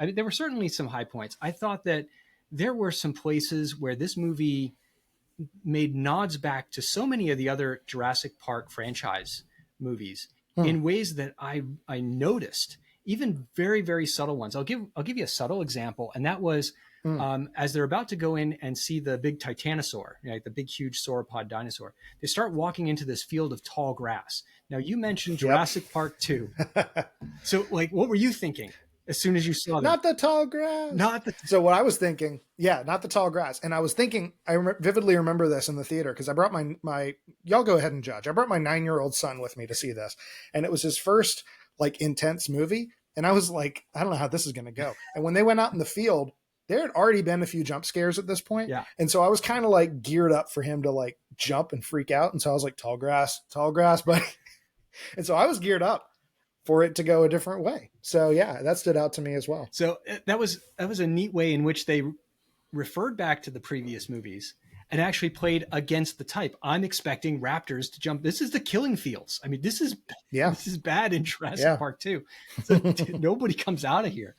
I mean, there were certainly some high points. I thought that there were some places where this movie made nods back to so many of the other Jurassic Park franchise movies in ways that I noticed, even very, very subtle ones. I'll give you a subtle example, and that was as they're about to go in and see the big titanosaur, like the big, huge sauropod dinosaur. They start walking into this field of tall grass. Now, you mentioned Jurassic Park 2. So, like, what were you thinking as soon as you saw that? Not the tall grass. So what I was thinking, not the tall grass. And I was thinking, vividly remember this in the theater because I brought my y'all go ahead and judge. I brought my 9-year-old son with me to see this. And it was his first like intense movie. And I was like, I don't know how this is going to go. And when they went out in the field, there had already been a few jump scares at this point. Yeah. And so I was kind of like geared up for him to like jump and freak out. And so I was like, tall grass, buddy. And so I was geared up for it to go a different way. So yeah, that stood out to me as well. So that was a neat way in which they referred back to the previous movies and actually played against the type. I'm expecting raptors to jump. This is the killing fields. I mean, this is bad in Jurassic Park too. So nobody comes out of here.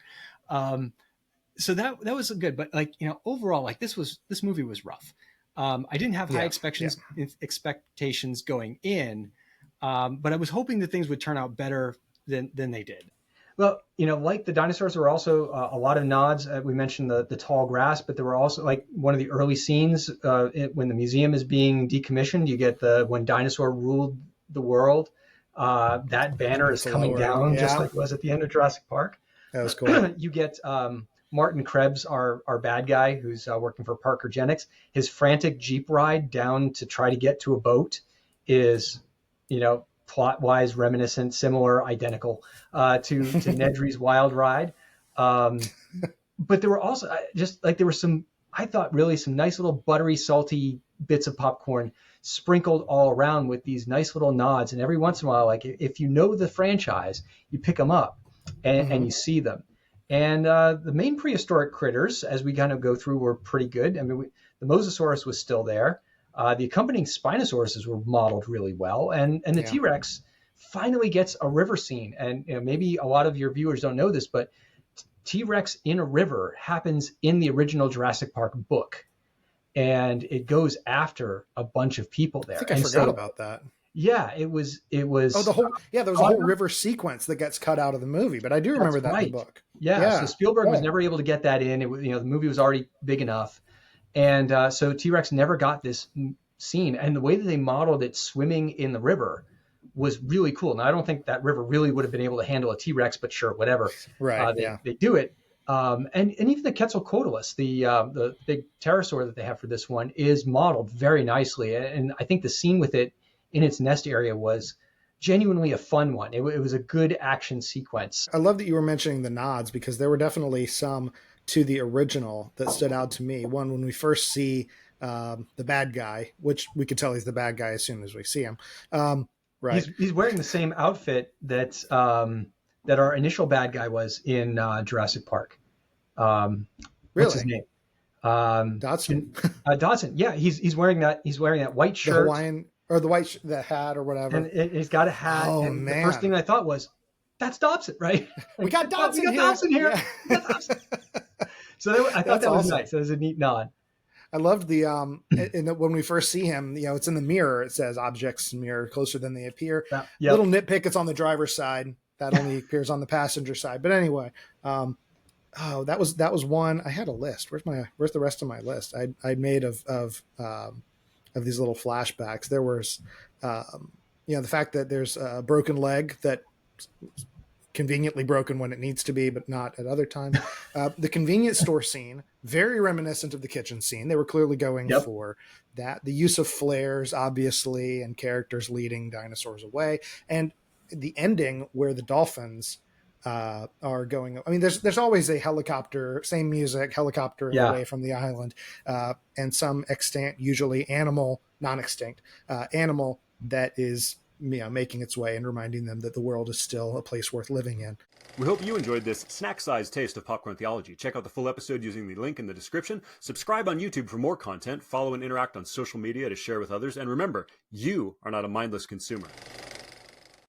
So that was good, but like, you know, overall, like this movie was rough. I didn't have high expectations going in, but I was hoping that things would turn out better than they did. Well, you know, like the dinosaurs, there were also a lot of nods. We mentioned the tall grass, but there were also like one of the early scenes when the museum is being decommissioned. You get when dinosaur ruled the world. That banner is coming down just like it was at the end of Jurassic Park. That was cool. You get Martin Krebs, our bad guy who's working for Parkergenics. His frantic Jeep ride down to try to get to a boat is, you know, plot-wise reminiscent, similar, identical to Nedry's Wild Ride. But there were also I thought really some nice little buttery, salty bits of popcorn sprinkled all around with these nice little nods. And every once in a while, like if you know the franchise, you pick them up and you see them. And the main prehistoric critters, as we kind of go through, were pretty good. I mean, the Mosasaurus was still there. The accompanying Spinosauruses were modeled really well. And the T-Rex finally gets a river scene. And you know, maybe a lot of your viewers don't know this, but T-Rex in a river happens in the original Jurassic Park book. And it goes after a bunch of people there. I think I forgot about that. Yeah, it was. Oh, there was a whole river sequence that gets cut out of the movie, but I do remember that in the book. Yeah. So Spielberg was never able to get that in. It was, you know, the movie was already big enough, and so T-Rex never got this scene. And the way that they modeled it swimming in the river was really cool. Now I don't think that river really would have been able to handle a T-Rex, but sure, whatever. Right. They do it. And even the Quetzalcoatlus, the big pterosaur that they have for this one, is modeled very nicely. And I think the scene with it in its nest area was genuinely a fun one. It was a good action sequence. I love that you were mentioning the nods because there were definitely some to the original that stood out to me. One, when we first see the bad guy, which we could tell he's the bad guy as soon as we see him. Right. He's wearing the same outfit that our initial bad guy was in Jurassic Park. Really? What's his name? Dodson. Dodson. Yeah, he's wearing that. He's wearing that white shirt. The Hawaiian, or the hat or whatever. And he's got a hat. Oh, and man. The first thing I thought was, that's Dobson, right? We got Dobson here. Dobson here. Yeah. We got Dobson. So I thought that was nice. That was a neat nod. I loved when we first see him, you know, it's in the mirror. It says objects mirror closer than they appear. Yep. Little nitpick. It's on the driver's side. That only appears on the passenger side. But anyway, that was one. I had a list. Where's the rest of my list? I'd made of these little flashbacks. There was, the fact that there's a broken leg that conveniently broken when it needs to be, but not at other times. The convenience store scene, very reminiscent of the kitchen scene. They were clearly going for that. The use of flares, obviously, and characters leading dinosaurs away. And the ending where the dolphins are going. I mean, there's always a helicopter, same music, helicopter away from the island, and some extant, usually animal, non-extinct animal that is making its way and reminding them that the world is still a place worth living in. We hope you enjoyed this snack-sized taste of popcorn theology. Check out the full episode using the link in the description. Subscribe on YouTube for more content. Follow and interact on social media to share with others. And remember, you are not a mindless consumer.